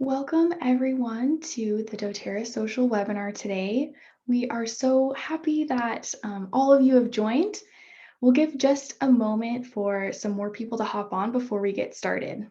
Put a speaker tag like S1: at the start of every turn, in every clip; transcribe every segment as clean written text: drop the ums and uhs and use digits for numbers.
S1: Welcome everyone to the doTERRA social webinar today. We are so happy that all of you have joined. We'll give just a moment for some more people to hop on before we get started.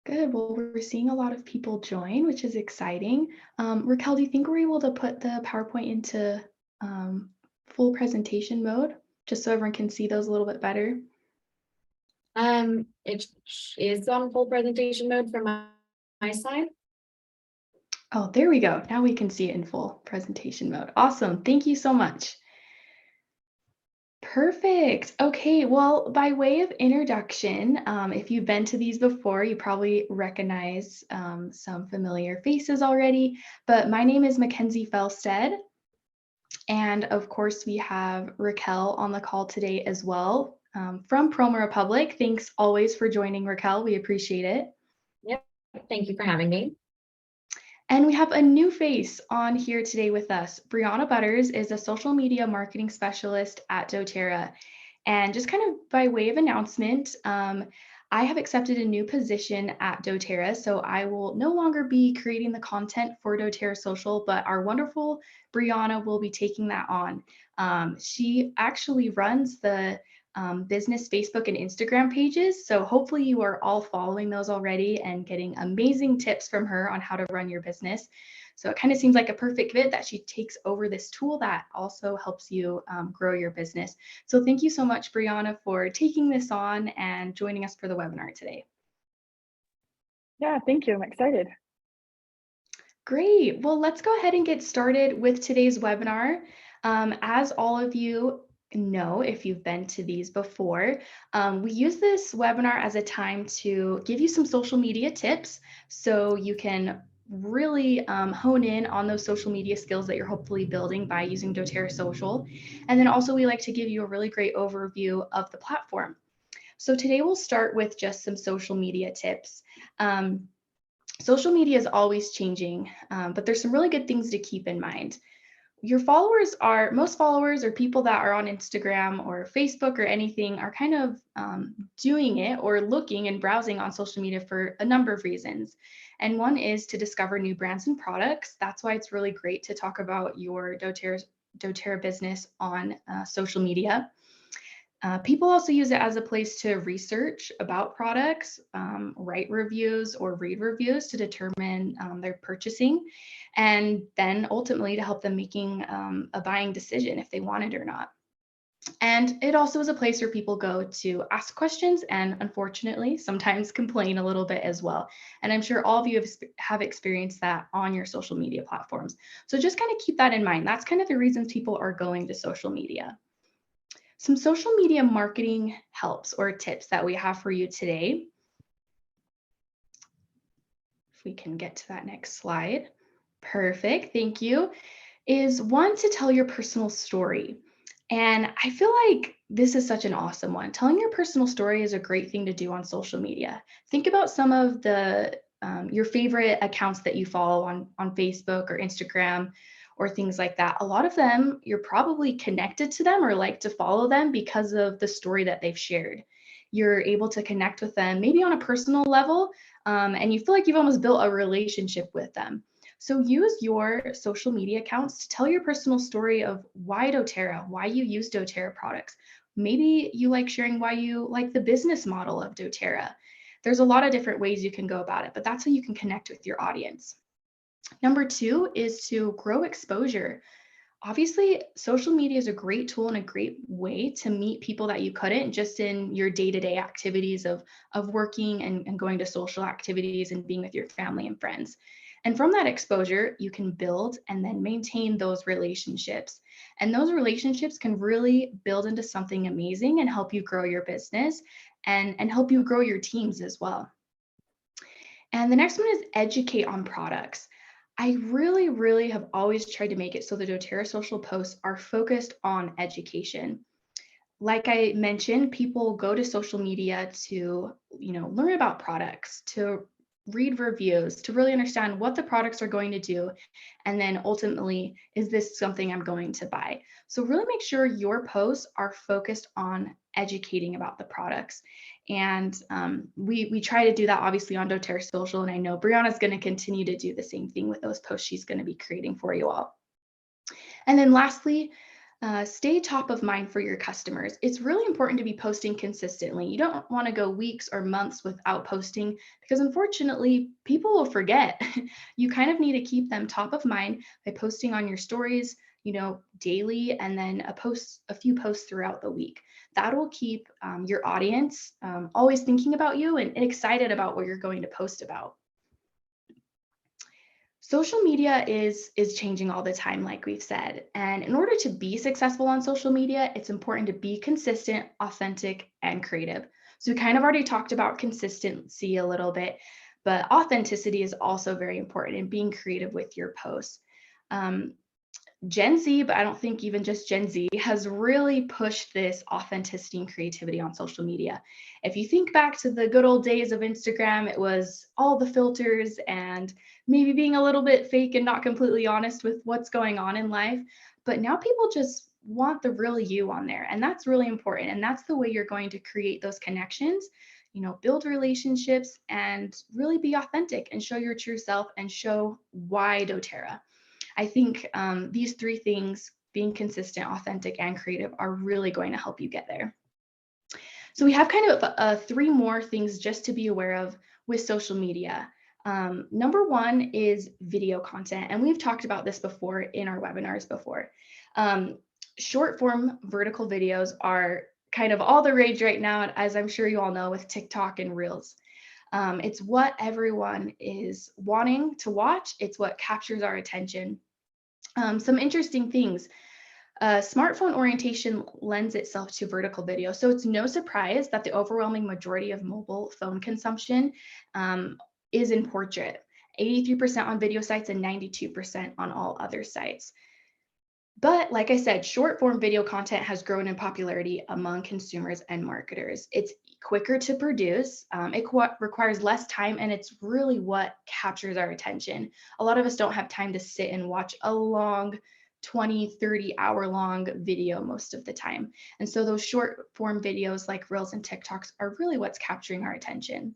S1: Good, well, we're seeing a lot of people join, which is exciting. Raquel, do you think we're able to put the PowerPoint into full presentation mode, just so everyone can see those a little bit better?
S2: It is on full presentation mode from my side.
S1: Oh, there we go. Now we can see it in full presentation mode. Awesome. Thank you so much. Perfect. Okay, well, by way of introduction, if you've been to these before, you probably recognize some familiar faces already, but my name is Mackenzie Felstead. And of course, we have Raquel on the call today as well from Promo Republic. Thanks always for joining, Raquel. We appreciate it.
S2: Yep, thank you for having me.
S1: And we have a new face on here today with us. Brianna Butters is a social media marketing specialist at doTERRA. And just kind of by way of announcement, I have accepted a new position at doTERRA, so I will no longer be creating the content for doTERRA Social, but our wonderful Brianna will be taking that on. She actually runs the business Facebook and Instagram pages, so hopefully you are all following those already and getting amazing tips from her on how to run your business. So it kind of seems like a perfect fit that she takes over this tool that also helps you grow your business. So thank you so much, Brianna, for taking this on and joining us for the webinar today.
S3: Yeah, thank you. I'm excited.
S1: Great. Well, let's go ahead and get started with today's webinar. As all of you know, if you've been to these before, we use this webinar as a time to give you some social media tips so you can really hone in on those social media skills that you're hopefully building by using doTERRA Social. And then also we like to give you a really great overview of the platform. So today we'll start with just some social media tips. Social media is always changing, but there's some really good things to keep in mind. Most followers or people that are on Instagram or Facebook or anything are kind of doing it or looking and browsing on social media for a number of reasons. And one is to discover new brands and products. That's why it's really great to talk about your doTERRA business on social media. People also use it as a place to research about products, write reviews or read reviews to determine their purchasing, and then ultimately to help them making a buying decision if they want it or not. And it also is a place where people go to ask questions and unfortunately sometimes complain a little bit as well. And I'm sure all of you have experienced that on your social media platforms. So just kind of keep that in mind. That's kind of the reasons people are going to social media. Some social media marketing helps or tips that we have for you today. If we can get to that next slide. Perfect, thank you. Is one to tell your personal story. And I feel like this is such an awesome one. Telling your personal story is a great thing to do on social media. Think about some of the your favorite accounts that you follow on Facebook or Instagram or things like that. A lot of them, you're probably connected to them or like to follow them because of the story that they've shared. You're able to connect with them maybe on a personal level, and you feel like you've almost built a relationship with them. So use your social media accounts to tell your personal story of why doTERRA, why you use doTERRA products. Maybe you like sharing why you like the business model of doTERRA. There's a lot of different ways you can go about it, but that's how you can connect with your audience. Number two is to grow exposure. Obviously, social media is a great tool and a great way to meet people that you couldn't just in your day-to-day activities of working and going to social activities and being with your family and friends. And from that exposure, you can build and then maintain those relationships. And those relationships can really build into something amazing and help you grow your business and help you grow your teams as well. And the next one is educate on products. I really, really have always tried to make it so the doTERRA social posts are focused on education. Like I mentioned, people go to social media to, learn about products, to read reviews, to really understand what the products are going to do. And then ultimately, is this something I'm going to buy? So really make sure your posts are focused on educating about the products. And we try to do that obviously on doTERRA social. And I know Brianna's going to continue to do the same thing with those posts she's going to be creating for you all. And then lastly, stay top of mind for your customers. It's really important to be posting consistently. You don't want to go weeks or months without posting because unfortunately, people will forget. You kind of need to keep them top of mind by posting on your stories, daily, and then a few posts throughout the week. That will keep your audience always thinking about you and excited about what you're going to post about. Social media is changing all the time, like we've said. And in order to be successful on social media, it's important to be consistent, authentic, and creative. So we kind of already talked about consistency a little bit, but authenticity is also very important in being creative with your posts. Um, Gen Z, but I don't think even just Gen Z, has really pushed this authenticity and creativity on social media. If you think back to the good old days of Instagram, it was all the filters and maybe being a little bit fake and not completely honest with what's going on in life. But now people just want the real you on there. And that's really important. And that's the way you're going to create those connections, build relationships and really be authentic and show your true self and show why doTERRA. I think these three things, being consistent, authentic, and creative, are really going to help you get there. So we have kind of three more things just to be aware of with social media. Number one is video content, and we've talked about this before in our webinars before. Short form vertical videos are kind of all the rage right now, as I'm sure you all know, with TikTok and Reels. It's what everyone is wanting to watch. It's what captures our attention. Some interesting things. Smartphone orientation lends itself to vertical video. So it's no surprise that the overwhelming majority of mobile phone consumption is in portrait, 83% on video sites and 92% on all other sites. But like I said, short form video content has grown in popularity among consumers and marketers. It's quicker to produce, it requires less time, and it's really what captures our attention. A lot of us don't have time to sit and watch a long 20, 30-hour long video most of the time. And so those short form videos like Reels and TikToks are really what's capturing our attention.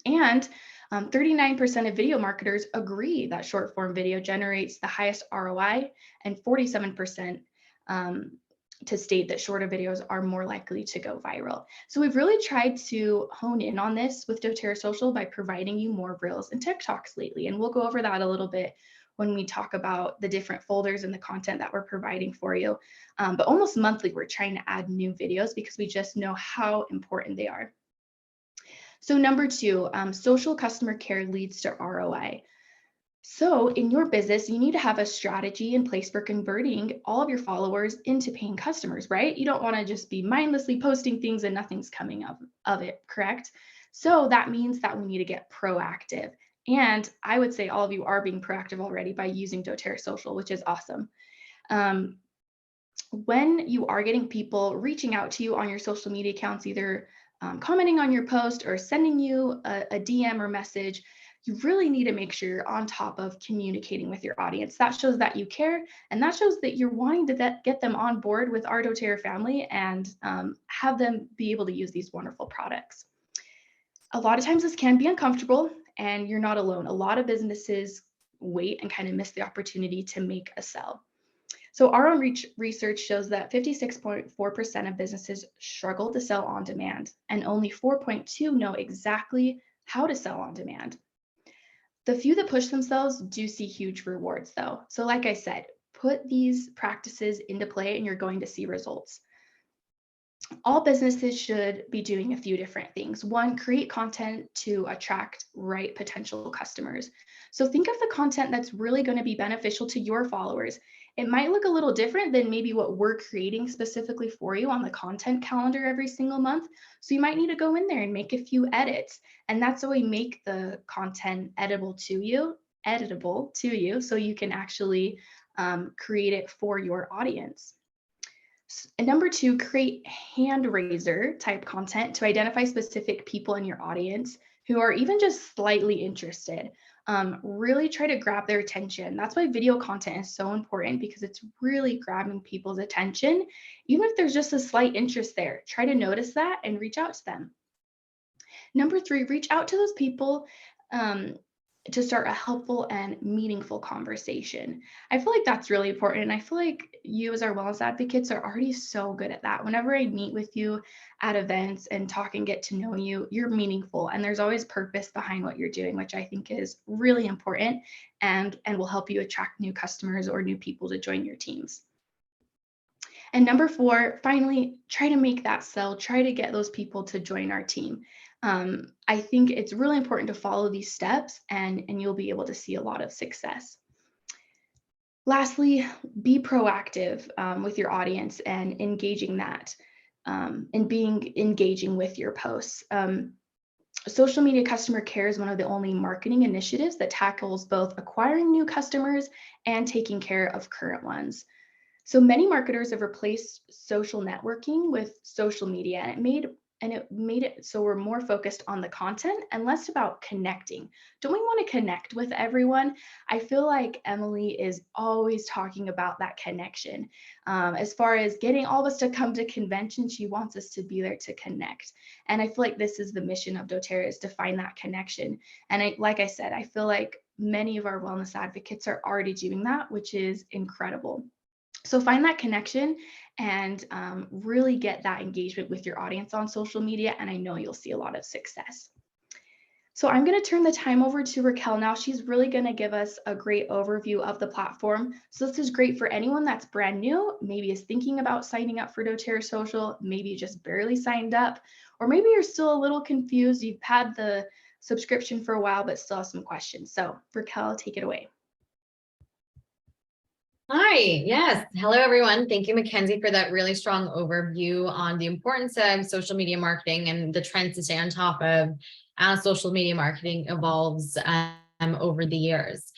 S1: And 39% of video marketers agree that short form video generates the highest ROI, and 47% to state that shorter videos are more likely to go viral. So we've really tried to hone in on this with doTERRA Social by providing you more Reels and TikToks lately. And we'll go over that a little bit when we talk about the different folders and the content that we're providing for you. But almost monthly, we're trying to add new videos because we just know how important they are. So number two, social customer care leads to ROI. So in your business, you need to have a strategy in place for converting all of your followers into paying customers, right? You don't want to just be mindlessly posting things and nothing's coming of it, correct? So that means that we need to get proactive. And I would say all of you are being proactive already by using doTERRA Social, which is awesome. When you are getting people reaching out to you on your social media accounts, either commenting on your post or sending you a DM or message, you really need to make sure you're on top of communicating with your audience. That shows that you care, and that shows that you're wanting to get them on board with our doTERRA family and have them be able to use these wonderful products. A lot of times this can be uncomfortable, and you're not alone. A lot of businesses wait and kind of miss the opportunity to make a sell. So our own research shows that 56.4% of businesses struggle to sell on demand, and only 4.2 know exactly how to sell on demand. The few that push themselves do see huge rewards though. So like I said, put these practices into play and you're going to see results. All businesses should be doing a few different things. One, create content to attract right potential customers. So think of the content that's really going to be beneficial to your followers. It might look a little different than maybe what we're creating specifically for you on the content calendar every single month. So you might need to go in there and make a few edits. And that's how we make the content editable to you editable to you so you can actually create it for your audience. And number 2, create hand raiser type content to identify specific people in your audience who are even just slightly interested. Really try to grab their attention. That's why video content is so important, because it's really grabbing people's attention. Even if there's just a slight interest there, try to notice that and reach out to them. Number 3, reach out to those people to start a helpful and meaningful conversation. I feel like that's really important. And I feel like you as our wellness advocates are already so good at that. Whenever I meet with you at events and talk and get to know you, you're meaningful and there's always purpose behind what you're doing, which I think is really important and will help you attract new customers or new people to join your teams. And number 4, finally, try to make that sell, try to get those people to join our team. I think it's really important to follow these steps and you'll be able to see a lot of success. Lastly, be proactive with your audience and engaging that and engaging with your posts. Social media customer care is one of the only marketing initiatives that tackles both acquiring new customers and taking care of current ones. So many marketers have replaced social networking with social media, and it made it so we're more focused on the content and less about connecting. Don't we want to connect with everyone? I feel like Emily is always talking about that connection. As far as getting all of us to come to conventions, she wants us to be there to connect. And I feel like this is the mission of doTERRA, is to find that connection. And like I said, I feel like many of our wellness advocates are already doing that, which is incredible. So find that connection and really get that engagement with your audience on social media, and I know you'll see a lot of success. So I'm going to turn the time over to Raquel now. She's really going to give us a great overview of the platform. So this is great for anyone that's brand new, maybe is thinking about signing up for doTERRA Social, maybe you just barely signed up, or maybe you're still a little confused. You've had the subscription for a while, but still have some questions. So Raquel, take it away.
S4: Hi, yes. Hello, everyone. Thank you, Mackenzie, for that really strong overview on the importance of social media marketing and the trends to stay on top of as social media marketing evolves over the years.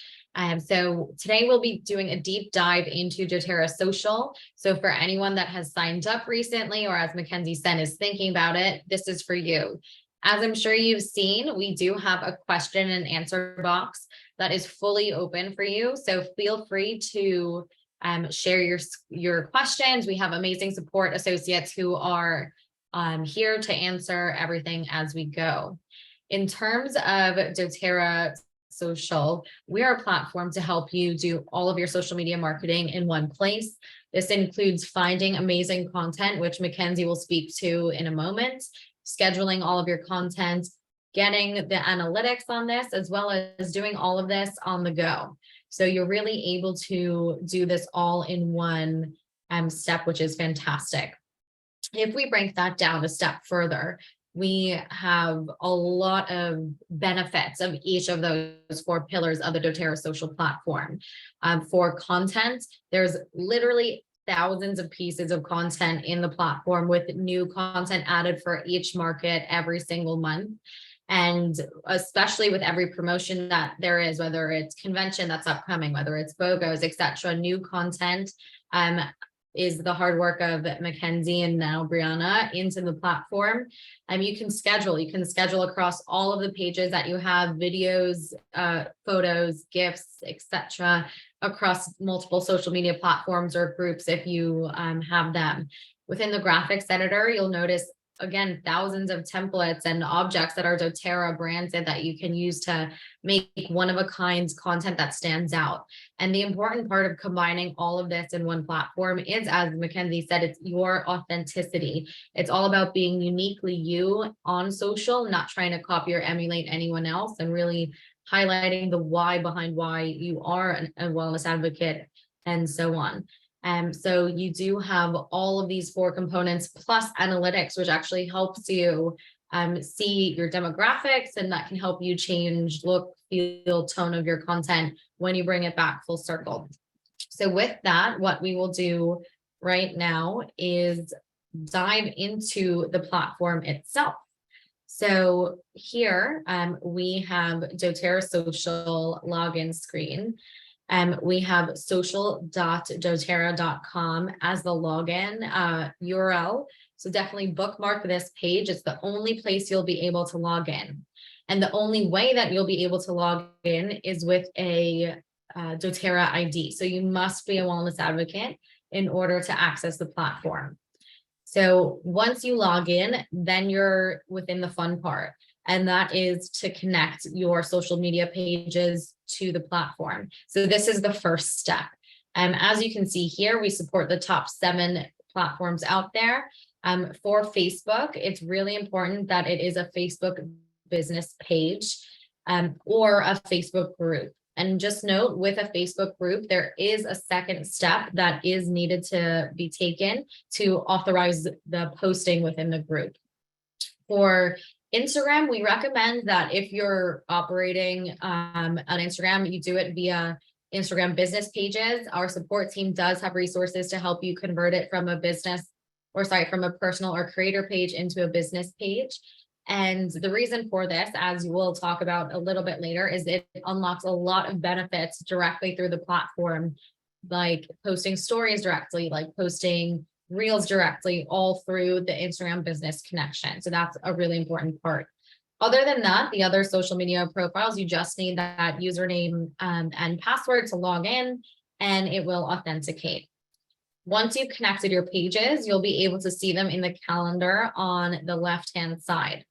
S4: So today we'll be doing a deep dive into doTERRA Social. So for anyone that has signed up recently, or as Mackenzie said, is thinking about it, this is for you. As I'm sure you've seen, we do have a question and answer box that is fully open for you. So feel free to share your questions. We have amazing support associates who are here to answer everything as we go. In terms of doTERRA Social, we are a platform to help you do all of your social media marketing in one place. This includes finding amazing content, which Mackenzie will speak to in a moment, scheduling all of your content, getting the analytics on this, as well as doing all of this on the go. So you're really able to do this all in one step, which is fantastic. If we break that down a step further, we have a lot of benefits of each of those 4 pillars of the doTERRA Social platform. For content, there's literally thousands of pieces of content in the platform, with new content added for each market every single month. And especially with every promotion that there is, whether it's convention that's upcoming, whether it's BOGOs, etc., new content is the hard work of Mackenzie and now Brianna into the platform. You can schedule across all of the pages that you have, videos, photos, GIFs, etc., across multiple social media platforms or groups if you have them. Within the graphics editor, you'll notice, again, thousands of templates and objects that are doTERRA branded that you can use to make one-of-a-kind content that stands out. And the important part of combining all of this in one platform is, as Mackenzie said, it's your authenticity. It's all about being uniquely you on social, not trying to copy or emulate anyone else, and really highlighting the why behind why you are a wellness advocate and so on. So you do have all of these 4 components plus analytics, which actually helps you see your demographics, and that can help you change look, feel, tone of your content when you bring it back full circle. So with that, what we will do right now is dive into the platform itself. So here we have doTERRA social login screen. We have social.doterra.com as the login URL. So definitely bookmark this page. It's the only place you'll be able to log in. And the only way that you'll be able to log in is with a doTERRA ID. So you must be a wellness advocate in order to access the platform. So once you log in, then you're within the fun part, and that is to connect your social media pages to the platform. So this is the first step. As you can see here, we support the top 7 platforms out there. For Facebook, it's really important that it is a Facebook business page or a Facebook group. And just note, with a Facebook group, there is a second step that is needed to be taken to authorize the posting within the group. For Instagram, we recommend that if you're operating on Instagram, you do it via Instagram business pages. Our support team does have resources to help you convert it from a from a personal or creator page into a business page. And the reason for this, as we'll talk about a little bit later, is it unlocks a lot of benefits directly through the platform, like posting stories directly, like posting reels directly, all through the Instagram business connection. So that's a really important part. Other than that, the other social media profiles, you just need that username and password to log in, and it will authenticate. Once you've connected your pages, you'll be able to see them in the calendar on the left-hand side.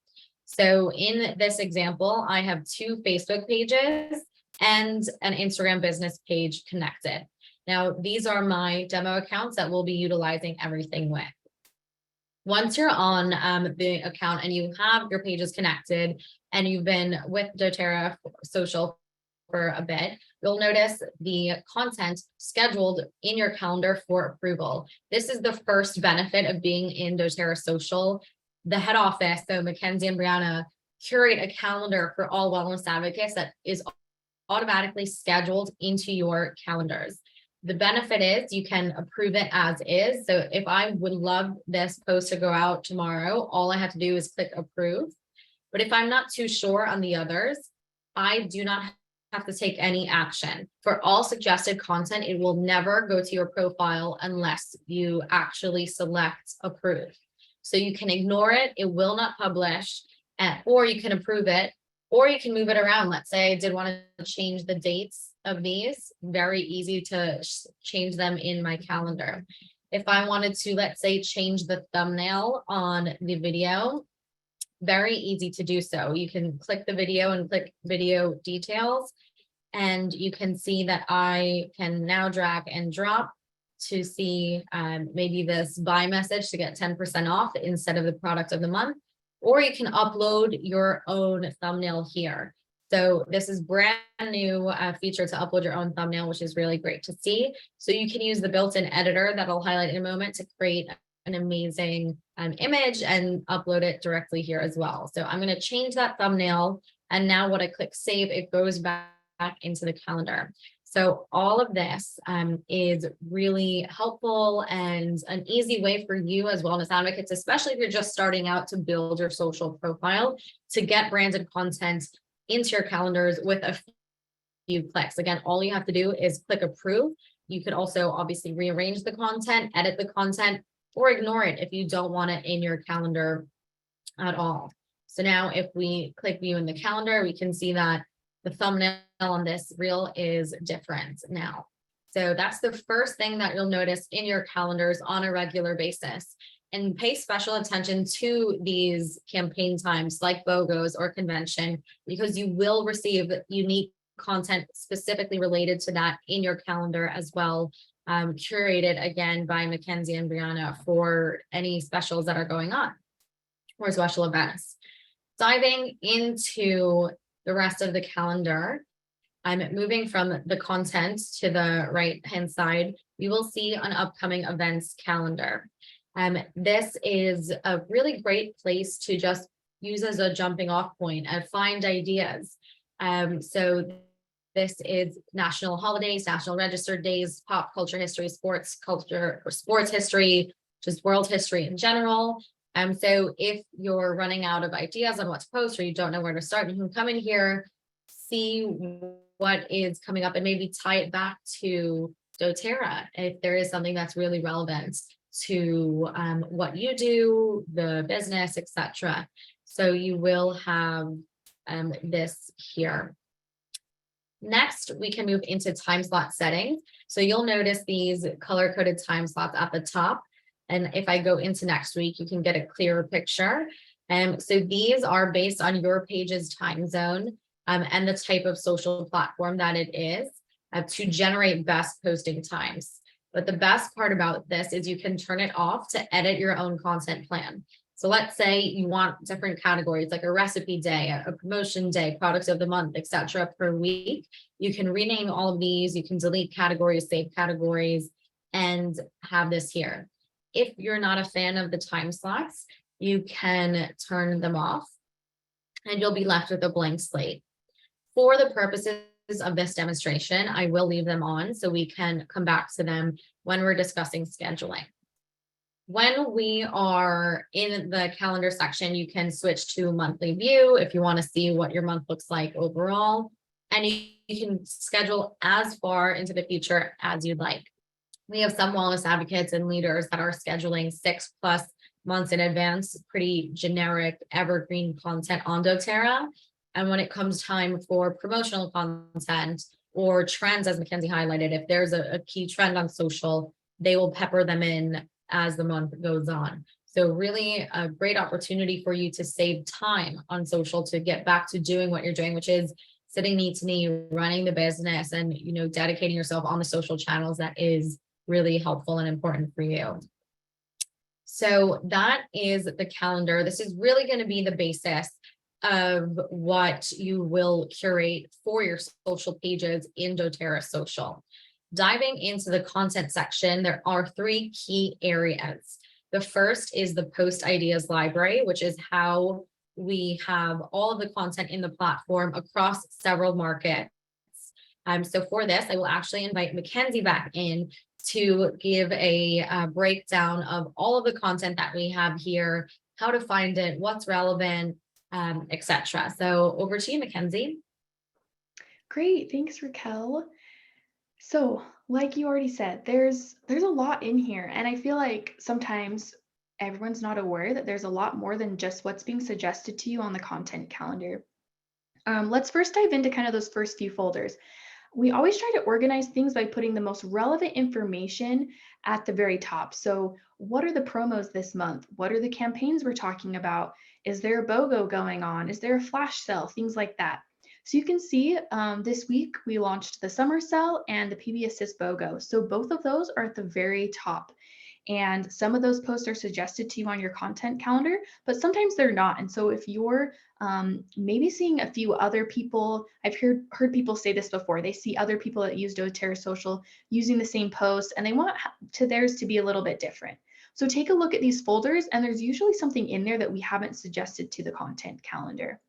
S4: So in this example, I have 2 Facebook pages and an Instagram business page connected. Now, these are my demo accounts that we'll be utilizing everything with. Once you're on the account and you have your pages connected and you've been with doTERRA social for a bit, you'll notice the content scheduled in your calendar for approval. This is the first benefit of being in doTERRA social. The head office, so Mackenzie and Brianna, curate a calendar for all wellness advocates that is automatically scheduled into your calendars. The benefit is you can approve it as is. So if I would love this post to go out tomorrow, all I have to do is click approve. But if I'm not too sure on the others, I do not have to take any action. For all suggested content, it will never go to your profile unless you actually select approve. So you can ignore it, it will not publish, or you can approve it, or you can move it around. Let's say I did want to change the dates of these, very easy to change them in my calendar. If I wanted to, let's say, change the thumbnail on the video, very easy to do so. You can click the video and click video details, and you can see that I can now drag and drop to see maybe this buy message to get 10% off instead of the product of the month, or you can upload your own thumbnail here. So this is brand new feature to upload your own thumbnail, which is really great to see. So you can use the built-in editor that I'll highlight in a moment to create an amazing image and upload it directly here as well. So I'm going to change that thumbnail, and now when I click save, it goes back into the calendar. So all of this is really helpful and an easy way for you as wellness advocates, especially if you're just starting out, to build your social profile, to get branded content into your calendars with a few clicks. Again, all you have to do is click approve. You could also obviously rearrange the content, edit the content, or ignore it if you don't want it in your calendar at all. So now if we click view in the calendar, we can see that the thumbnail on this reel is different now. So that's the first thing that you'll notice in your calendars on a regular basis. And pay special attention to these campaign times like BOGOs or convention, because you will receive unique content specifically related to that in your calendar as well, curated again by Mackenzie and Brianna for any specials that are going on or special events. Diving into the rest of the calendar, I'm moving from the content to the right-hand side. We will see an upcoming events calendar. This is a really great place to just use as a jumping off point and find ideas. So this is national holidays, national registered days, pop culture history, sports culture, or sports history, just world history in general. So if you're running out of ideas on what to post or you don't know where to start, you can come in here, see what is coming up and maybe tie it back to doTERRA if there is something that's really relevant to what you do, the business, etc. So you will have this here. Next, we can move into time slot settings. So you'll notice these color-coded time slots at the top. And if I go into next week, you can get a clearer picture. So these are based on your page's time zone and the type of social platform that it is to generate best posting times. But the best part about this is you can turn it off to edit your own content plan. So let's say you want different categories like a recipe day, a promotion day, products of the month, etc. per week. You can rename all of these. You can delete categories, save categories, and have this here. If you're not a fan of the time slots, you can turn them off and you'll be left with a blank slate. For the purposes of this demonstration, I will leave them on so we can come back to them when we're discussing scheduling. When we are in the calendar section, you can switch to monthly view if you want to see what your month looks like overall, and you can schedule as far into the future as you'd like. We have some wellness advocates and leaders that are scheduling 6+ months in advance, pretty generic evergreen content on doTERRA. And when it comes time for promotional content or trends, as Mackenzie highlighted, if there's a key trend on social, they will pepper them in as the month goes on. So really a great opportunity for you to save time on social to get back to doing what you're doing, which is sitting knee to knee, running the business and, dedicating yourself on the social channels. That is really helpful and important for you. So that is the calendar. This is really going to be the basis of what you will curate for your social pages in doTERRA Social. Diving into the content section, there are 3 key areas. The first is the post ideas library, which is how we have all of the content in the platform across several markets. So for this, I will actually invite Mackenzie back in to give a breakdown of all of the content that we have here, how to find it, what's relevant, etc. So over to you, Mackenzie.
S1: Great, thanks, Raquel. So, like you already said, there's a lot in here, and I feel like sometimes everyone's not aware that there's a lot more than just what's being suggested to you on the content calendar. Let's first dive into kind of those first few folders. We always try to organize things by putting the most relevant information at the very top. So what are the promos this month? What are the campaigns we're talking about? Is there a BOGO going on? Is there a flash sale? Things like that. So you can see this week we launched the summer sale and the PB Assist BOGO. So both of those are at the very top. And some of those posts are suggested to you on your content calendar, but sometimes they're not. And so if you're maybe seeing a few other people, I've heard people say this before, they see other people that use doTERRA Social using the same post and they want to theirs to be a little bit different. So take a look at these folders and there's usually something in there that we haven't suggested to the content calendar.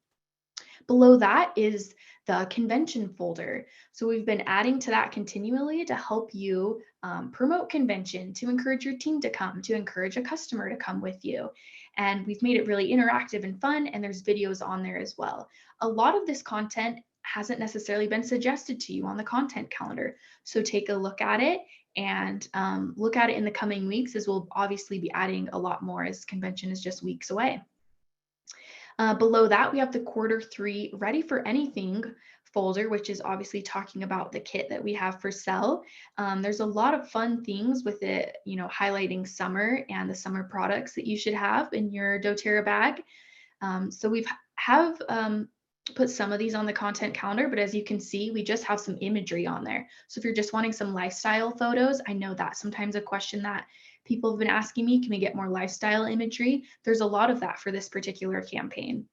S1: Below that is the convention folder. So we've been adding to that continually to help you promote convention, to encourage your team to come, to encourage a customer to come with you. And we've made it really interactive and fun, and there's videos on there as well. A lot of this content hasn't necessarily been suggested to you on the content calendar. So take a look at it and look at it in the coming weeks, as we'll obviously be adding a lot more as convention is just weeks away. Below that, we have the Q3 Ready for Anything folder, which is obviously talking about the kit that we have for sale. There's a lot of fun things with it, highlighting summer and the summer products that you should have in your doTERRA bag. So we have put some of these on the content calendar, but as you can see, we just have some imagery on there. So if you're just wanting some lifestyle photos, I know that's sometimes a question that people have been asking me, can we get more lifestyle imagery? There's a lot of that for this particular campaign.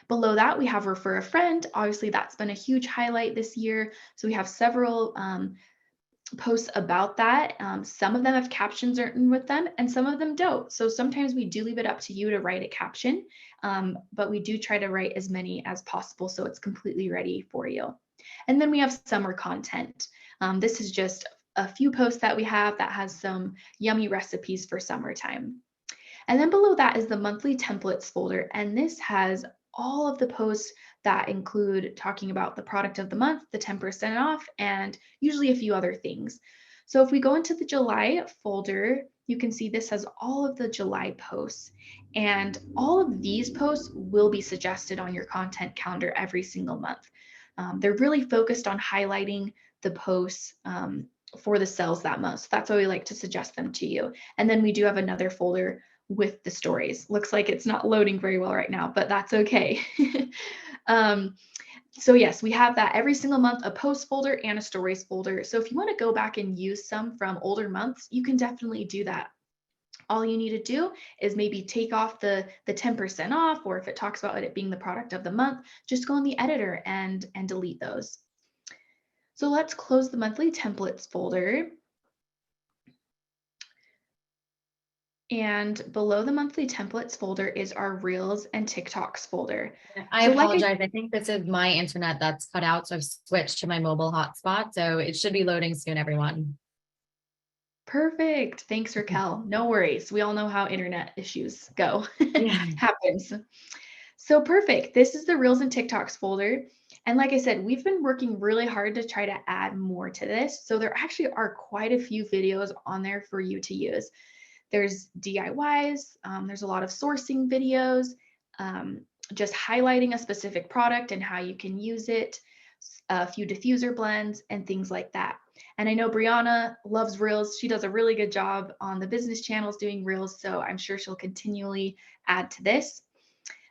S1: Below that, we have Refer a Friend. Obviously, that's been a huge highlight this year. So we have several posts about that. Some of them have captions written with them and some of them don't. So sometimes we do leave it up to you to write a caption, but we do try to write as many as possible so it's completely ready for you. And then we have summer content. This is just a few posts that we have that has some yummy recipes for summertime. And then below that is the monthly templates folder. And this has all of the posts that include talking about the product of the month, the 10% off, and usually a few other things. So if we go into the July folder, you can see this has all of the July posts. And all of these posts will be suggested on your content calendar every single month. They're really focused on highlighting the posts for the sales that month. So that's why we like to suggest them to you. And then we do have another folder with the stories. Looks like it's not loading very well right now, but that's okay. So yes, we have that every single month, a post folder and a stories folder. So if you want to go back and use some from older months, you can definitely do that. All you need to do is maybe take off the 10% off, or if it talks about it being the product of the month, just go in the editor and delete those. So let's close the monthly templates folder. And below the monthly templates folder is our Reels and TikToks folder.
S4: I
S1: So like
S4: apologize. I think this is my internet that's cut out. So I've switched to my mobile hotspot. So it should be loading soon, everyone.
S1: Perfect. Thanks, Raquel. No worries. We all know how internet issues go.
S4: Yeah.
S1: Happens. So perfect. This is the Reels and TikToks folder. And like I said, we've been working really hard to try to add more to this. So there actually are quite a few videos on there for you to use. There's DIYs, there's a lot of sourcing videos, just highlighting a specific product and how you can use it, a few diffuser blends and things like that. And I know Brianna loves Reels. She does a really good job on the business channels doing Reels, so I'm sure she'll continually add to this.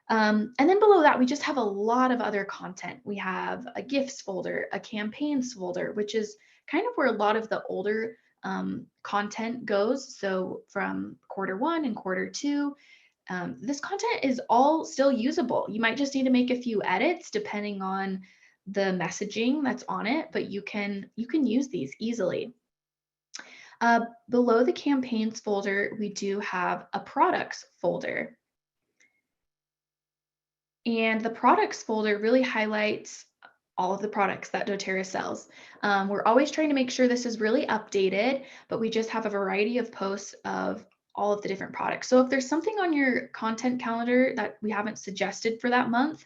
S1: And then below that, we just have a lot of other content. We have a gifts folder, a campaigns folder, which is kind of where a lot of the older content goes. So from Q1 and Q2, this content is all still usable. You might just need to make a few edits depending on the messaging that's on it, but you can use these easily. Below the campaigns folder, we do have a products folder. And the products folder really highlights all of the products that doTERRA sells. We're always trying to make sure this is really updated, but we just have a variety of posts of all of the different products. So if there's something on your content calendar that we haven't suggested for that month,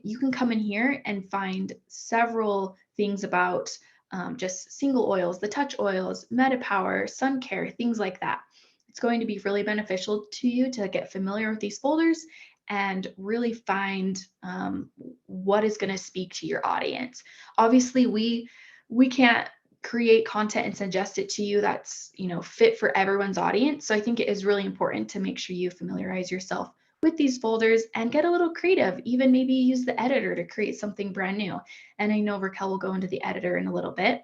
S1: you can come in here and find several things about just single oils, the touch oils, MetaPower, sun care, things like that. It's going to be really beneficial to you to get familiar with these folders and really find what is going to speak to your audience. Obviously, we can't create content and suggest it to you that's fit for everyone's audience. So I think it is really important to make sure you familiarize yourself with these folders and get a little creative. Even maybe use the editor to create something brand new. And I know Raquel will go into the editor in a little bit.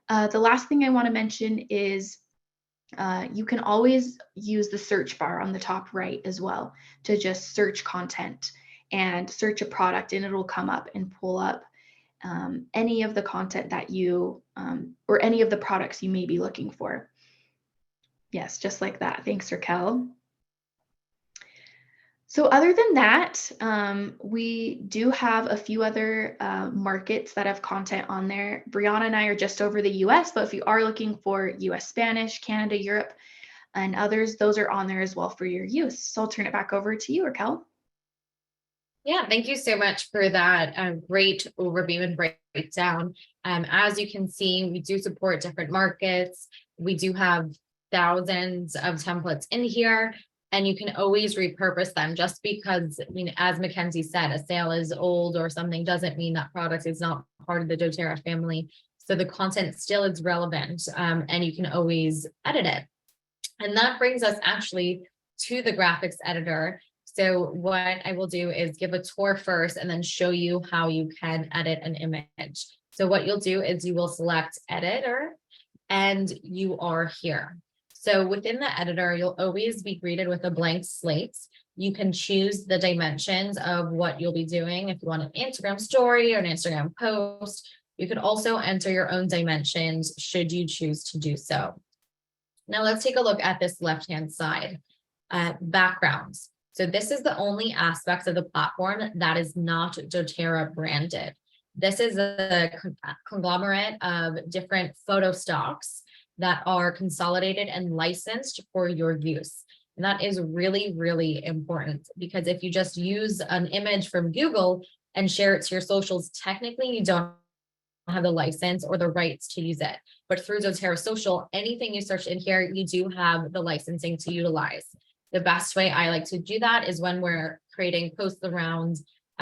S1: The last thing I want to mention is you can always use the search bar on the top right as well to just search content and search a product, and it'll come up and pull up any of the content that you or any of the products you may be looking for. Yes, just like that. Thanks, Raquel. So other than that, we do have a few other markets that have content on there. Brianna and I are just over the US, but if you are looking for US Spanish, Canada, Europe, and others, those are on there as well for your use. So I'll turn it back over to you, Raquel.
S4: Yeah, thank you so much for that great overview and breakdown. As you can see, we do support different markets. We do have thousands of templates in here, and you can always repurpose them. Just because, as Mackenzie said, a sale is old or something doesn't mean that product is not part of the doTERRA family. So the content still is relevant, and you can always edit it. And that brings us actually to the graphics editor. So what I will do is give a tour first and then show you how you can edit an image. So what you'll do is you will select editor and you are here. So within the editor, you'll always be greeted with a blank slate. You can choose the dimensions of what you'll be doing. If you want an Instagram story or an Instagram post, you could also enter your own dimensions should you choose to do so. Now let's take a look at this left-hand side, backgrounds. So this is the only aspect of the platform that is not doTERRA branded. This is a conglomerate of different photo stocks that are consolidated and licensed for your use. And that is really, really important, because if you just use an image from Google and share it to your socials, technically you don't have the license or the rights to use it. But through doTERRA Social, anything you search in here, you do have the licensing to utilize. The best way I like to do that is when we're creating posts around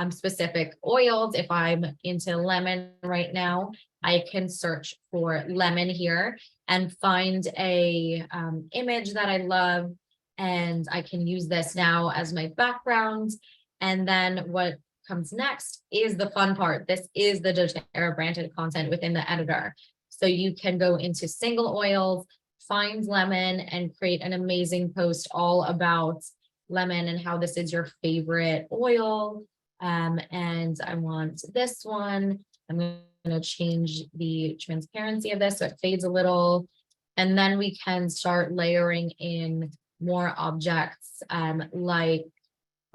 S4: specific oils. If I'm into lemon right now, I can search for lemon here and find a image that I love, and I can use this now as my background. And then what comes next is the fun part. This is the doTERRA branded content within the editor. So you can go into single oils, find lemon, and create an amazing post all about lemon and how this is your favorite oil. And I want this one. I'm going to change the transparency of this so it fades a little. And then we can start layering in more objects like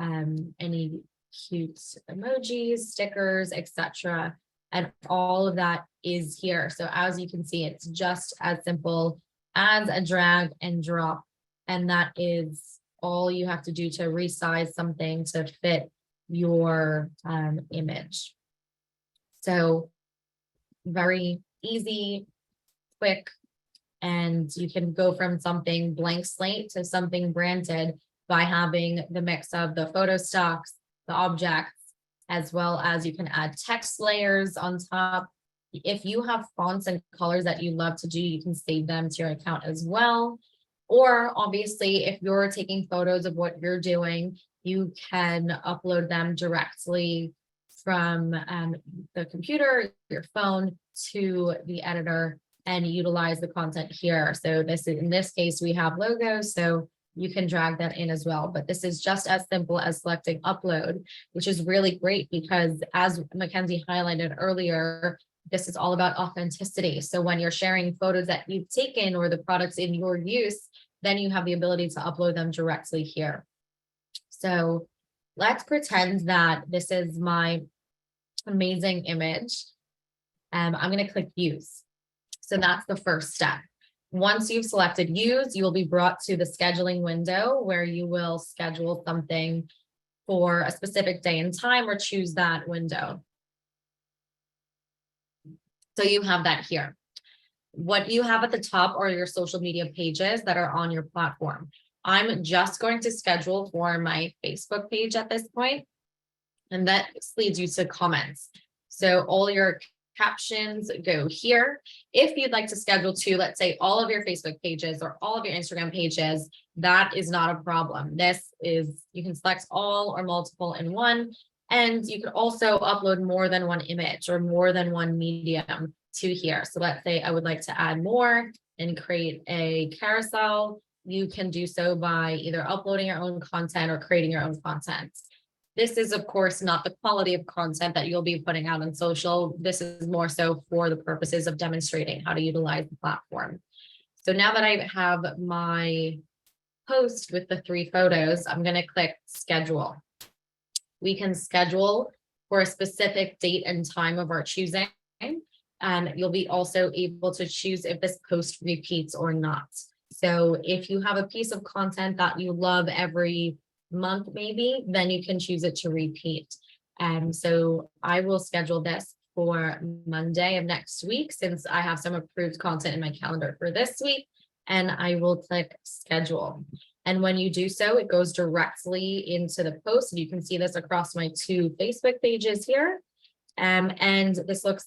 S4: any cute emojis, stickers, etc. And all of that is here. So as you can see, it's just as simple as a drag and drop. And that is all you have to do to resize something to fit your image. So very easy, quick, and you can go from something blank slate to something branded by having the mix of the photo stocks, the objects, as well as you can add text layers on top. If you have fonts and colors that you love to do, you can save them to your account as well. Or obviously, if you're taking photos of what you're doing, you can upload them directly from the computer, your phone, to the editor and utilize the content here. So in this case, we have logos, so you can drag that in as well. But this is just as simple as selecting upload, which is really great because, as Mackenzie highlighted earlier, this is all about authenticity. So when you're sharing photos that you've taken or the products in your use, then you have the ability to upload them directly here. So let's pretend that this is my amazing image. I'm going to click use. So that's the first step. Once you've selected use, you will be brought to the scheduling window where you will schedule something for a specific day and time or choose that window. So you have that here. What you have at the top are your social media pages that are on your platform. I'm just going to schedule for my Facebook page at this point, and that leads you to comments. So all your captions go here. If you'd like to schedule to, let's say, all of your Facebook pages or all of your Instagram pages, that is not a problem. This is, you can select all or multiple in one, and you can also upload more than one image or more than one medium to here. So let's say I would like to add more and create a carousel. You can do so by either uploading your own content or creating your own content. This is, of course, not the quality of content that you'll be putting out on social. This is more so for the purposes of demonstrating how to utilize the platform. So now that I have my post with the 3 photos, I'm going to click schedule. We can schedule for a specific date and time of our choosing. And you'll be also able to choose if this post repeats or not. So if you have a piece of content that you love every month, maybe, then you can choose it to repeat. And so I will schedule this for Monday of next week, since I have some approved content in my calendar for this week, and I will click schedule. And when you do so, it goes directly into the post. And you can see this across my 2 Facebook pages here. And this looks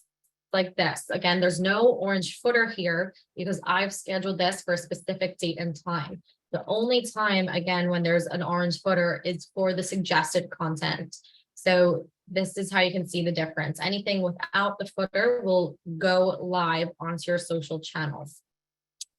S4: like this. Again, there's no orange footer here because I've scheduled this for a specific date and time. The only time, again, when there's an orange footer is for the suggested content. So this is how you can see the difference. Anything without the footer will go live onto your social channels.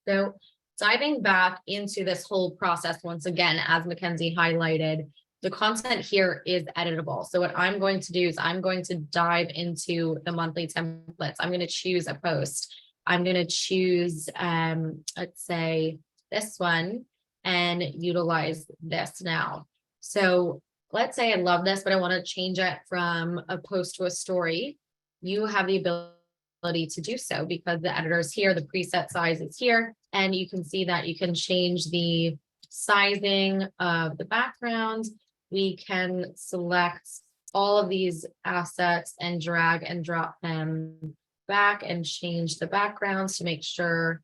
S4: So diving back into this whole process, once again, as Mackenzie highlighted, the content here is editable. So what I'm going to do is I'm going to dive into the monthly templates. I'm going to choose a post. I'm going to choose, let's say this one, and utilize this now. So let's say I love this, but I want to change it from a post to a story. You have the ability to do so because the editor is here, the preset size is here, and you can see that you can change the sizing of the background. We can select all of these assets and drag and drop them back and change the backgrounds to make sure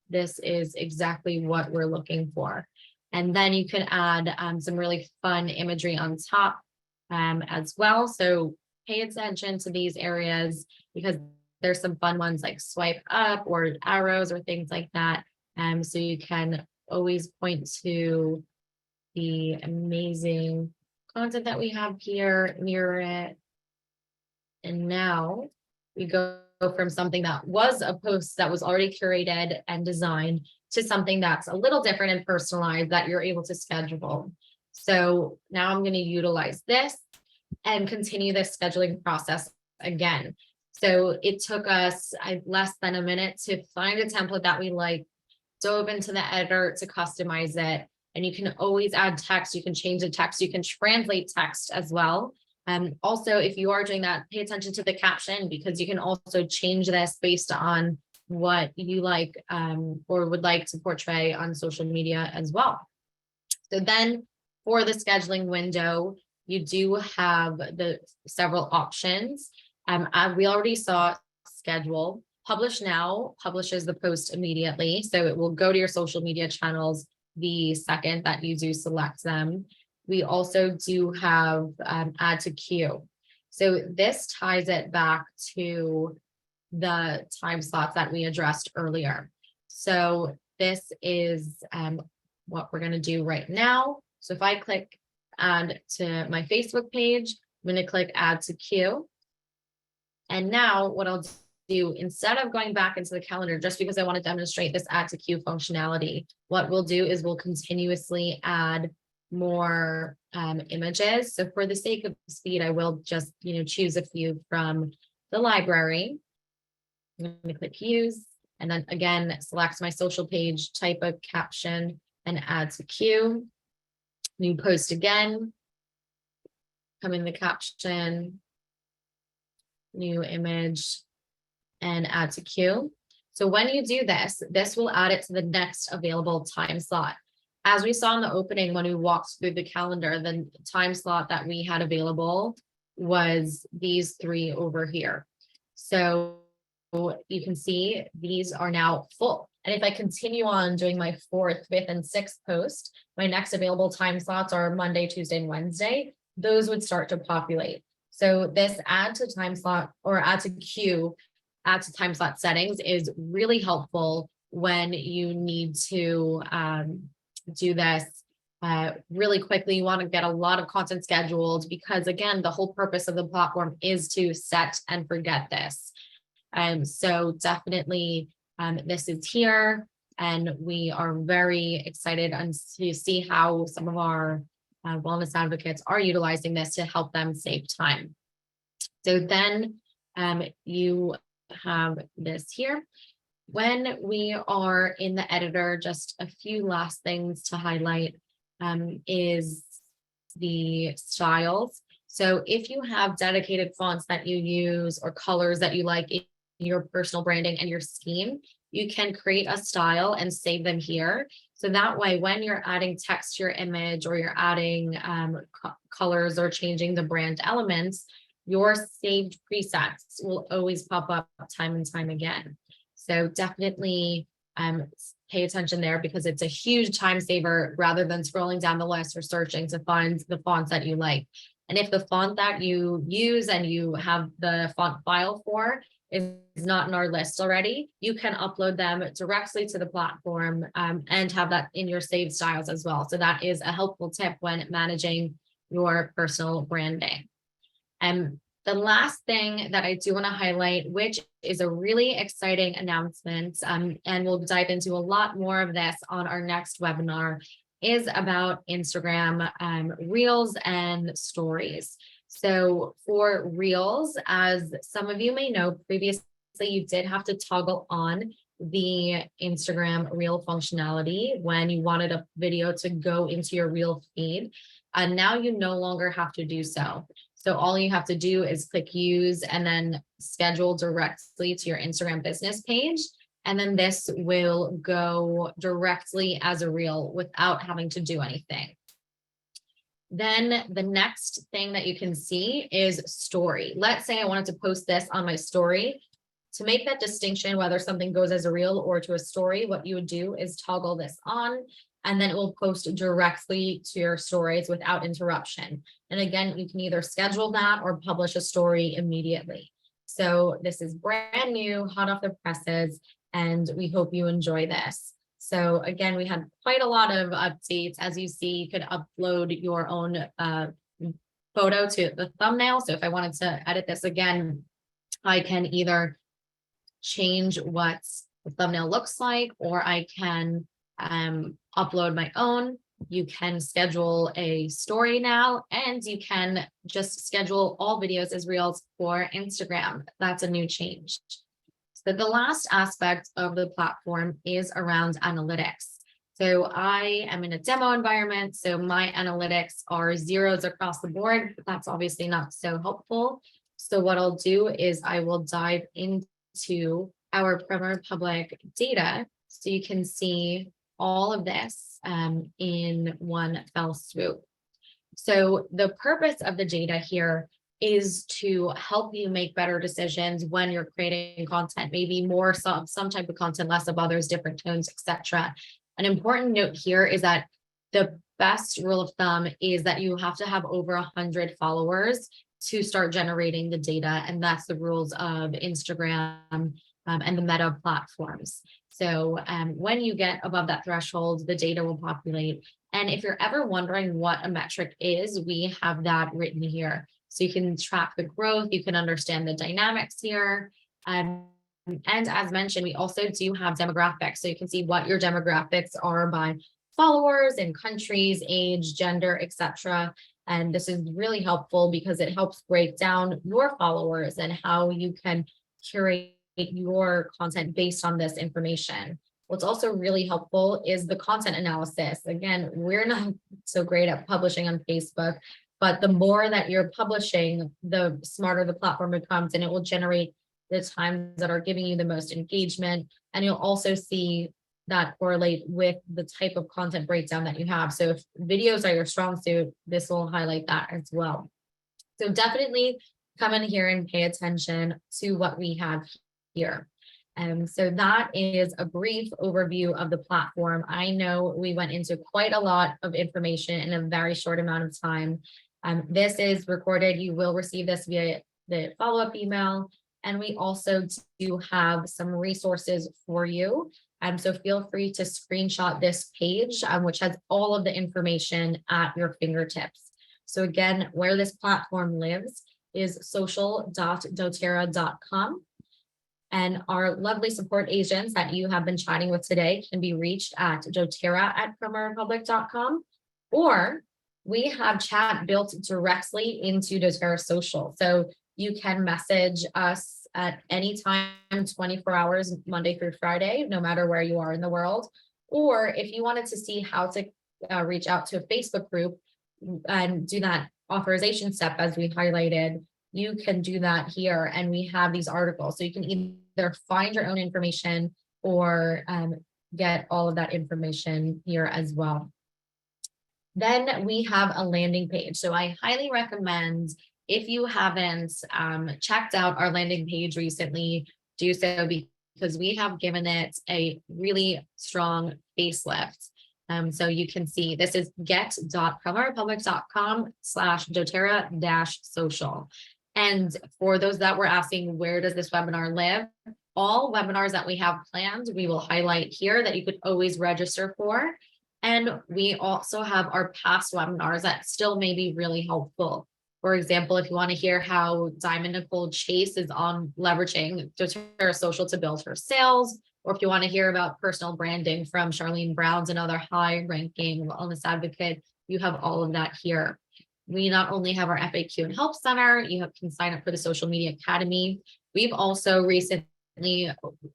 S4: this is exactly what we're looking for. And then you can add some really fun imagery on top as well. So pay attention to these areas because there's some fun ones like swipe up or arrows or things like that. So you can always point to the amazing content that we have here, mirror it. And now we go from something that was a post that was already curated and designed to something that's a little different and personalized that you're able to schedule. So now I'm going to utilize this and continue this scheduling process again. So it took us less than a minute to find a template that we like, dove into the editor to customize it. And you can always add text, you can change the text, you can translate text as well. Also, if you are doing that, pay attention to the caption because you can also change this based on what you like or would like to portray on social media as well. So then for the scheduling window, you do have the several options. We already saw schedule. Publish now publishes the post immediately. So it will go to your social media channels the second that you do select them. We also do have add to queue. So this ties it back to the time slots that we addressed earlier. So this is what we're going to do right now. So if I click add to my Facebook page, I'm going to click add to queue. And now what I'll do, instead of going back into the calendar, just because I want to demonstrate this add to queue functionality, what we'll do is we'll continuously add more images. So for the sake of speed, I will just, choose a few from the library. I'm going to click use and then again, select my social page, type a caption and add to queue. New post again, come in the caption, new image and add to queue. So when you do this, this will add it to the next available time slot. As we saw in the opening, when we walked through the calendar, the time slot that we had available was these three over here. So you can see these are now full. And if I continue on doing my 4th, 5th, and 6th post, my next available time slots are Monday, Tuesday, and Wednesday. Those would start to populate. So this add to time slot or add to queue, add to time slot settings is really helpful when you need to do this really quickly. You want to get a lot of content scheduled because again, the whole purpose of the platform is to set and forget this. So definitely this is here and we are very excited to see how some of our wellness advocates are utilizing this to help them save time. So then you have this here. When we are in the editor, just a few last things to highlight is the styles. So if you have dedicated fonts that you use or colors that you like in your personal branding and your scheme, you can create a style and save them here. So that way, when you're adding text to your image or you're adding colors or changing the brand elements, your saved presets will always pop up time and time again. So definitely pay attention there because it's a huge time saver rather than scrolling down the list or searching to find the fonts that you like. And if the font that you use and you have the font file for is not in our list already, you can upload them directly to the platform and have that in your saved styles as well. So that is a helpful tip when managing your personal branding. And the last thing that I do want to highlight, which is a really exciting announcement, and we'll dive into a lot more of this on our next webinar, is about Instagram Reels and Stories. So for Reels, as some of you may know, previously you did have to toggle on the Instagram Reel functionality when you wanted a video to go into your Reel feed. And now you no longer have to do so. So all you have to do is click use and then schedule directly to your Instagram business page. And then this will go directly as a reel without having to do anything. Then the next thing that you can see is story. Let's say I wanted to post this on my story. To make that distinction, whether something goes as a reel or to a story, what you would do is toggle this on, and then it will post directly to your stories without interruption. And again, you can either schedule that or publish a story immediately. So this is brand new, hot off the presses, and we hope you enjoy this. So again, we had quite a lot of updates. As you see, you could upload your own photo to the thumbnail. So if I wanted to edit this again, I can either change what the thumbnail looks like, or I can upload my own. You can schedule a story now, and you can just schedule all videos as reels for Instagram. That's a new change. So the last aspect of the platform is around analytics. So I am in a demo environment, so my analytics are zeros across the board. That's obviously not so helpful. So what I'll do is I will dive into our Premier Public data so you can see all of this in one fell swoop. So the purpose of the data here is to help you make better decisions when you're creating content, maybe more some type of content, less of others, different tones, etc. An important note here is that the best rule of thumb is that you have to have over 100 followers to start generating the data, and that's the rules of Instagram and the Meta platforms. So when you get above that threshold, the data will populate. And if you're ever wondering what a metric is, we have that written here. So you can track the growth, you can understand the dynamics here. And as mentioned, we also do have demographics. So you can see what your demographics are by followers and countries, age, gender, etc. And this is really helpful because it helps break down your followers and how you can curate your content based on this information. What's also really helpful is the content analysis. Again, we're not so great at publishing on Facebook, but the more that you're publishing, the smarter the platform becomes, and it will generate the times that are giving you the most engagement. And you'll also see that correlate with the type of content breakdown that you have. So if videos are your strong suit, this will highlight that as well. So definitely come in here and pay attention to what we have here. So that is a brief overview of the platform. I know we went into quite a lot of information in a very short amount of time. This is recorded. You will receive this via the follow-up email. And we also do have some resources for you. So feel free to screenshot this page, which has all of the information at your fingertips. So again, where this platform lives is social.doTERRA.com. And our lovely support agents that you have been chatting with today can be reached at doTERRA@premierrepublic.com, or we have chat built directly into doTERRA social. So you can message us at any time, 24 hours, Monday through Friday, no matter where you are in the world. Or if you wanted to see how to reach out to a Facebook group and do that authorization step, as we highlighted, you can do that here. And we have these articles. So you can either find your own information or get all of that information here as well. Then we have a landing page. So I highly recommend, if you haven't checked out our landing page recently, do so, because we have given it a really strong facelift. So you can see this is get.premierrepublic.com/doTERRA-social. And for those that were asking, where does this webinar live? All webinars that we have planned, we will highlight here that you could always register for. And we also have our past webinars that still may be really helpful. For example, if you want to hear how Diamond Nicole Chase is on leveraging doTERRA social to build her sales, or if you want to hear about personal branding from Charlene Brown's another high-ranking wellness advocate, you have all of that here. We not only have our FAQ and Help Center, you can sign up for the Social Media Academy. We've also recently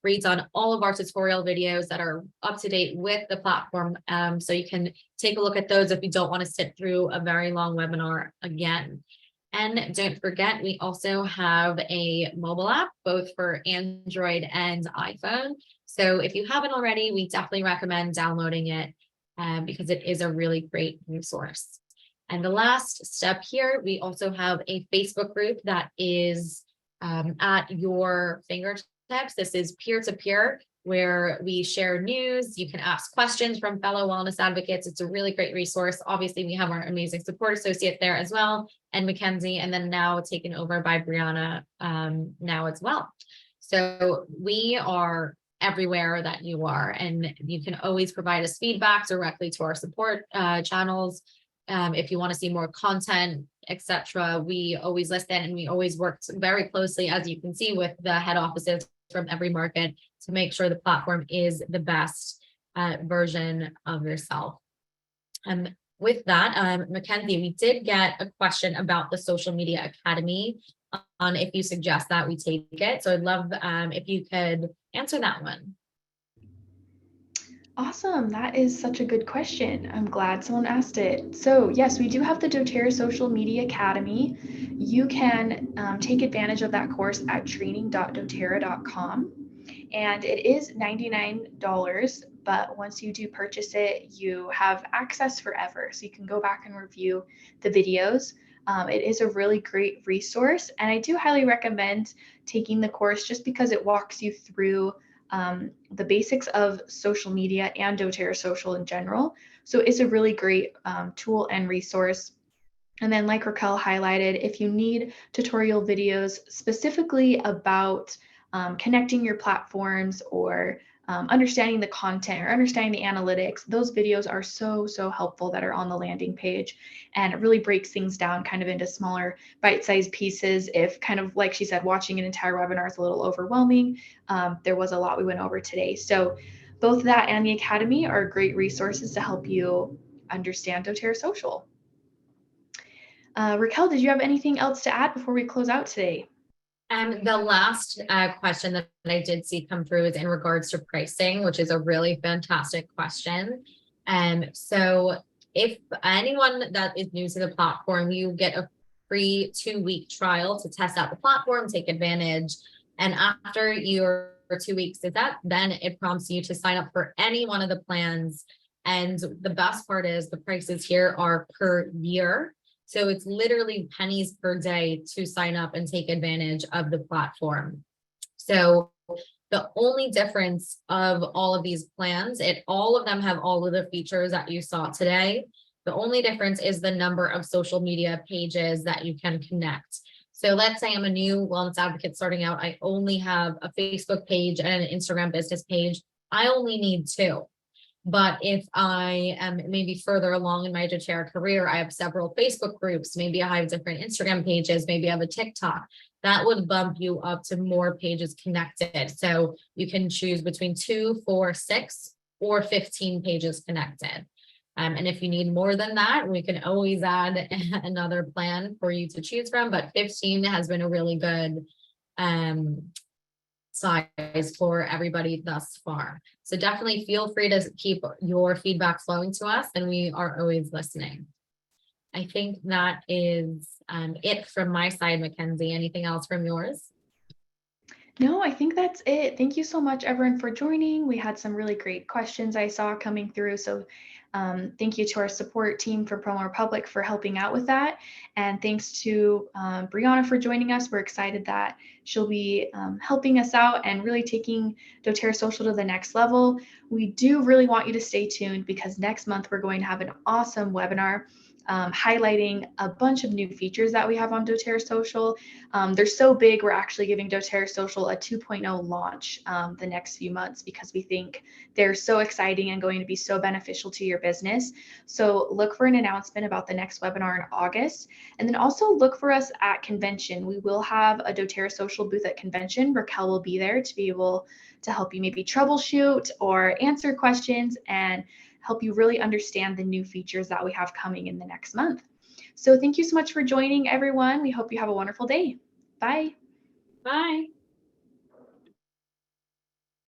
S4: redone all of our tutorial videos that are up to date with the platform. So you can take a look at those if you don't want to sit through a very long webinar again. And don't forget, we also have a mobile app, both for Android and iPhone. So if you haven't already, we definitely recommend downloading it because it is a really great resource. And the last step here, we also have a Facebook group that is at your fingertips. This is peer-to-peer, where we share news. You can ask questions from fellow wellness advocates. It's a really great resource. Obviously, we have our amazing support associate there as well, and Mackenzie, and then now taken over by Brianna now as well. So we are everywhere that you are, and you can always provide us feedback directly to our support channels. If you want to see more content, etc., we always listen, and we always work very closely, as you can see, with the head offices from every market to make sure the platform is the best version of yourself. With that, Mackenzie, we did get a question about the Social Media Academy on if you suggest that we take it. So I'd love if you could answer that one.
S1: Awesome. That is such a good question. I'm glad someone asked it. So yes, we do have the doTERRA Social Media Academy. You can take advantage of that course at training.doterra.com. And it is $99, but once you do purchase it, you have access forever. So you can go back and review the videos. It is a really great resource. And I do highly recommend taking the course just because it walks you through the basics of social media and doTERRA Social in general. So it's a really great tool and resource. And then like Raquel highlighted, if you need tutorial videos specifically about connecting your platforms or understanding the content or understanding the analytics, those videos are so helpful that are on the landing page. And it really breaks things down kind of into smaller bite-sized pieces. If kind of like she said, watching an entire webinar is a little overwhelming, there was a lot we went over today. So both that and the Academy are great resources to help you understand doTERRA Social. Raquel, did you have anything else to add before we close out today?
S4: The last question that I did see come through is in regards to pricing, which is a really fantastic question. So if anyone that is new to the platform, you get a free 2-week trial to test out the platform, take advantage. And after your 2 weeks is up, then it prompts you to sign up for any one of the plans. And the best part is the prices here are per year. So it's literally pennies per day to sign up and take advantage of the platform. So the only difference of all of these plans, all of them have all of the features that you saw today. The only difference is the number of social media pages that you can connect. So let's say I'm a new wellness advocate starting out. I only have a Facebook page and an Instagram business page. I only need 2. But if I am maybe further along in my doTERRA career, I have several Facebook groups, maybe I have different Instagram pages, maybe I have a TikTok, that would bump you up to more pages connected. So you can choose between 2, 4, 6, or 15 pages connected. And if you need more than that, we can always add another plan for you to choose from, but 15 has been a really good size for everybody thus far. So definitely feel free to keep your feedback flowing to us, and we are always listening. I think that is it from my side, Mackenzie. Anything else from yours?
S1: No, I think that's it. Thank you so much, everyone, for joining. We had some really great questions I saw coming through. So thank you to our support team for Promo Republic for helping out with that. And thanks to Brianna for joining us. We're excited that she'll be helping us out and really taking doTERRA Social to the next level. We do really want you to stay tuned because next month we're going to have an awesome webinar highlighting a bunch of new features that we have on doTERRA Social. They're so big, we're actually giving doTERRA Social a 2.0 launch the next few months because we think they're so exciting and going to be so beneficial to your business. So look for an announcement about the next webinar in August. And then also look for us at convention. We will have a doTERRA Social booth at convention. Raquel will be there to be able to help you maybe troubleshoot or answer questions and help you really understand the new features that we have coming in the next month. So thank you so much for joining, everyone. We hope you have a wonderful day. Bye.
S4: Bye.